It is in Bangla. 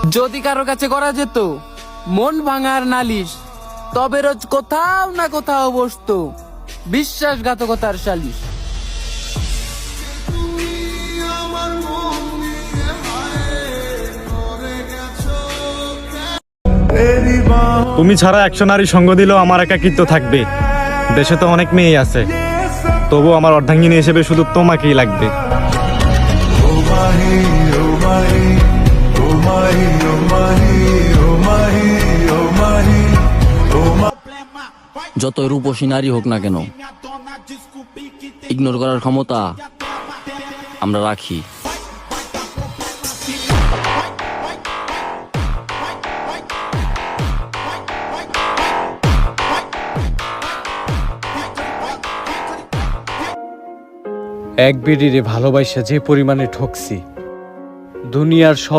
যদি কারো কাছে করা যেত মন ভাঙার নালিশ, তবে রোজ কোথাও না কোথাও বসতো বিশ্বাসঘাতকতার সালিশ। তুমি ছাড়া 100 নারী সঙ্গ দিলেও আমার একাকিত্ব থাকবে। দেশে তো অনেক মেয়ে আছে, তবু আমার অর্ধাঙ্গিনী হিসেবে শুধু তোমাকেই লাগবে। যতই রূপসী নারী হোক না কেন, ইগনোর করার ক্ষমতা আমরা রাখি। এক বেডিরে ভালোবাসা যে পরিমাণে ঠকছি, দুনিয়ার সব